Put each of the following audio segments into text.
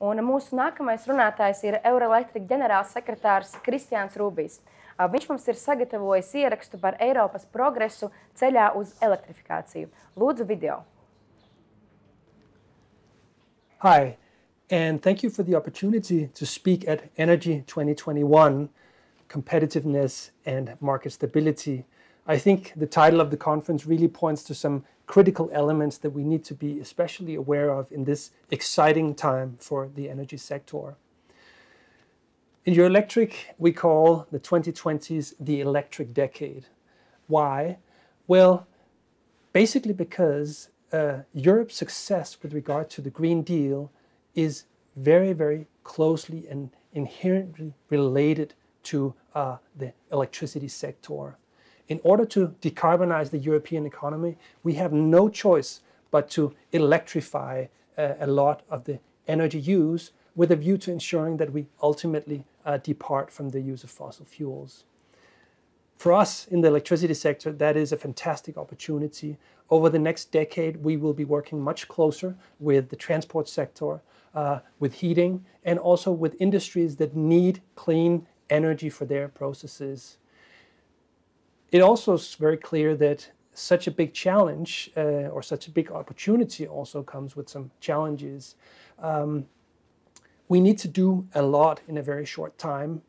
Un mūsu nākamais runātājs ir Eurelectric ģenerālsekretārs Kristians Rubijs. Viņš mums ir sagatavojis ierakstu par Eiropas progresu ceļā uz elektrifikāciju. Lūdzu, video. Hi, and thank you for the opportunity to speak at Energy 2021, Competitiveness and Market Stability. I think the title of the conference really points to some critical elements that we need to be especially aware of in this exciting time for the energy sector. In Eurelectric, we call the 2020s the electric decade. Why? Well, basically because Europe's success with regard to the Green Deal is very, very closely and inherently related to the electricity sector. In order to decarbonize the European economy, we have no choice but to electrify a lot of the energy use with a view to ensuring that we ultimately depart from the use of fossil fuels. For us in the electricity sector, that is a fantastic opportunity. Over the next decade, we will be working much closer with the transport sector, with heating, and also with industries that need clean energy for their processes. It also is very clear that such a big challenge or such a big opportunity also comes with some challenges. We need to do a lot in a very short time.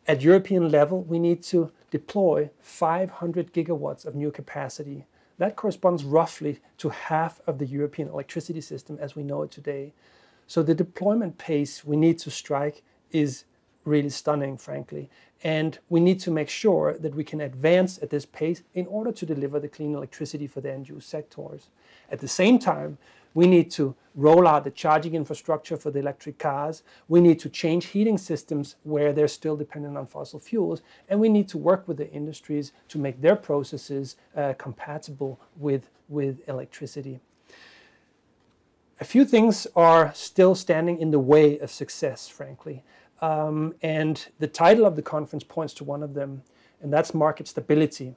At European level, we need to deploy 500 gigawatts of new capacity. That corresponds roughly to half of the European electricity system as we know it today. So the deployment pace we need to strike is really stunning, frankly. And we need to make sure that we can advance at this pace in order to deliver the clean electricity for the end-use sectors. At the same time, we need to roll out the charging infrastructure for the electric cars. We need to change heating systems where they're still dependent on fossil fuels. And we need to work with the industries to make their processes compatible with electricity. A few things are still standing in the way of success, frankly. And the title of the conference points to one of them, and that's market stability.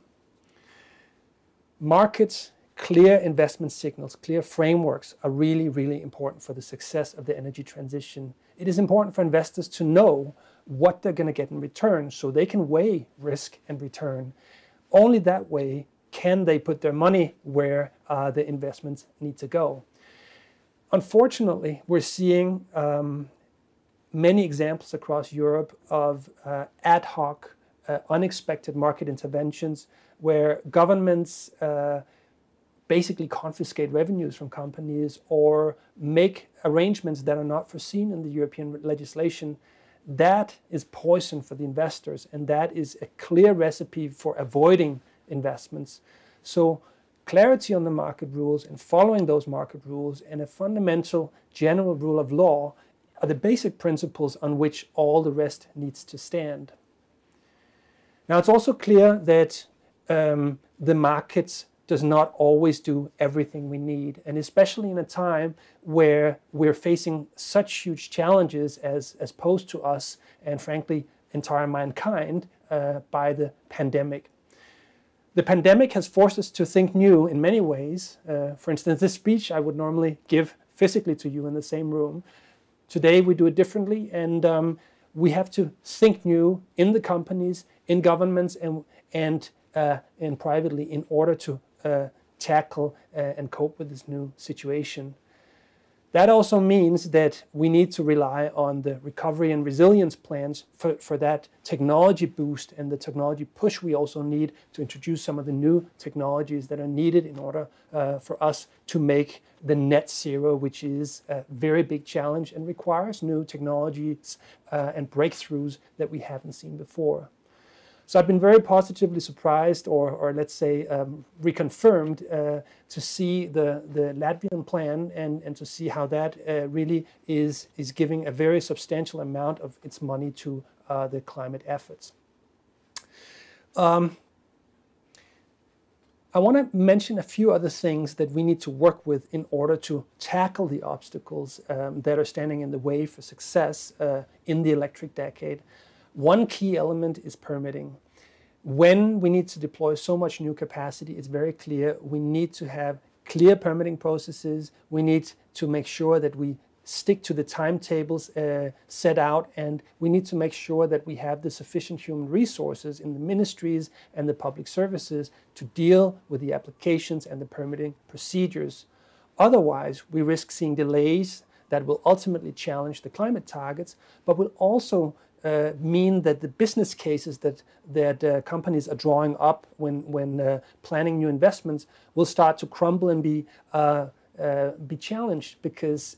Markets, clear investment signals, clear frameworks are really, really important for the success of the energy transition. It is important for investors to know what they're going to get in return so they can weigh risk and return. Only that way can they put their money where the investments need to go. Unfortunately, we're seeing many examples across Europe of ad hoc, unexpected market interventions where governments basically confiscate revenues from companies or make arrangements that are not foreseen in the European legislation. That is poison for the investors, and that is a clear recipe for avoiding investments. So clarity on the market rules and following those market rules and a fundamental general rule of law are the basic principles on which all the rest needs to stand. Now, it's also clear that the markets does not always do everything we need, and especially in a time where we're facing such huge challenges as posed to us and, frankly, entire mankind by the pandemic. The pandemic has forced us to think new in many ways. For instance, this speech I would normally give physically to you in the same room. Today we do it differently, and we have to think new in the companies, in governments, and privately in order to tackle and cope with this new situation. That also means that we need to rely on the recovery and resilience plans for that technology boost and the technology push we also need to introduce some of the new technologies that are needed in order for us to make the net zero, which is a very big challenge and requires new technologies and breakthroughs that we haven't seen before. So I've been very positively surprised, or let's say reconfirmed, to see the Latvian plan and to see how that really is giving a very substantial amount of its money to the climate efforts. I want to mention a few other things that we need to work with in order to tackle the obstacles that are standing in the way for success in the electric decade. One key element is permitting. When we need to deploy so much new capacity, it's very clear we need to have clear permitting processes. We need to make sure that we stick to the timetables set out, and we need to make sure that we have the sufficient human resources in the ministries and the public services to deal with the applications and the permitting procedures. Otherwise, we risk seeing delays that will ultimately challenge the climate targets, but will also mean that the business cases that companies are drawing up when planning new investments will start to crumble and be challenged, because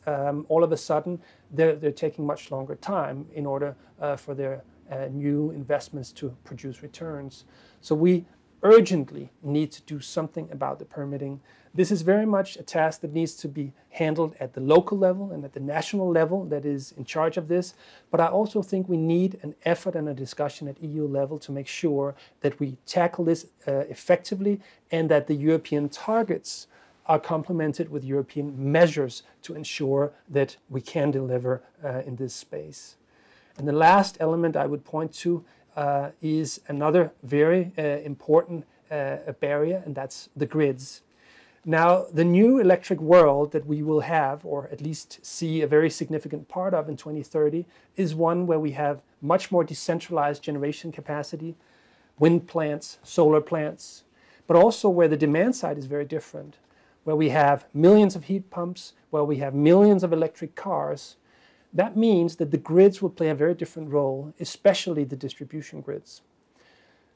all of a sudden they're taking much longer time in order for their new investments to produce returns. So we urgently need to do something about the permitting. This is very much a task that needs to be handled at the local level and at the national level that is in charge of this. But I also think we need an effort and a discussion at EU level to make sure that we tackle this effectively, and that the European targets are complemented with European measures to ensure that we can deliver in this space. And the last element I would point to is another very important barrier, and that's the grids. Now, the new electric world that we will have, or at least see a very significant part of in 2030, is one where we have much more decentralized generation capacity, wind plants, solar plants, but also where the demand side is very different, where we have millions of heat pumps, where we have millions of electric cars. That means that the grids will play a very different role, especially the distribution grids.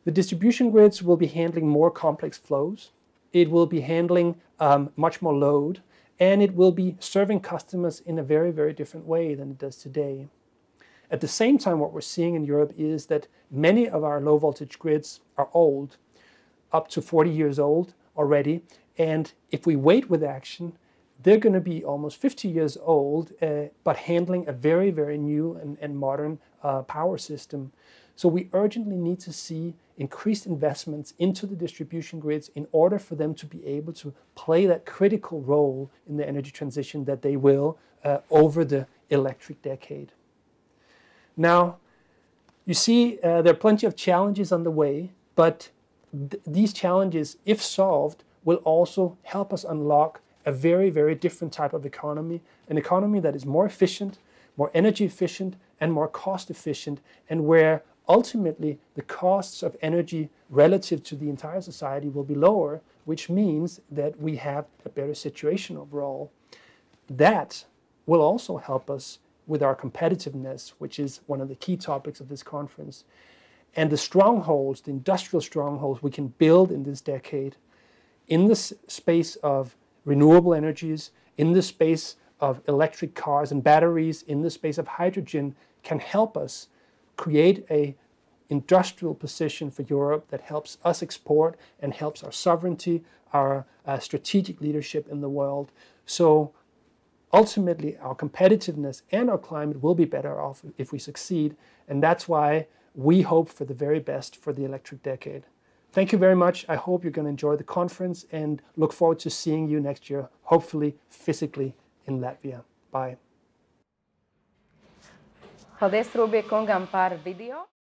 The distribution grids will be handling more complex flows. It will be handling much more load, and it will be serving customers in a very, very different way than it does today. At the same time, what we're seeing in Europe is that many of our low voltage grids are old, up to 40 years old already, and if we wait with action, they're going to be almost 50 years old, but handling a very, very new and modern power system. So we urgently need to see increased investments into the distribution grids in order for them to be able to play that critical role in the energy transition that they will over the electric decade. Now, you see there are plenty of challenges on the way, but these challenges, if solved, will also help us unlock a very, very different type of economy, an economy that is more efficient, more energy efficient, and more cost efficient, and where ultimately the costs of energy relative to the entire society will be lower, which means that we have a better situation overall. That will also help us with our competitiveness, which is one of the key topics of this conference. And the strongholds, the industrial strongholds we can build in this decade, in this space of renewable energies, in the space of electric cars and batteries, in the space of hydrogen, can help us create an industrial position for Europe that helps us export and helps our sovereignty, our strategic leadership in the world. So ultimately, our competitiveness and our climate will be better off if we succeed, and that's why we hope for the very best for the electric decade. Thank you very much. I hope you're going to enjoy the conference and look forward to seeing you next year, hopefully physically in Latvia. Bye. Paldies Rubija kungam par video.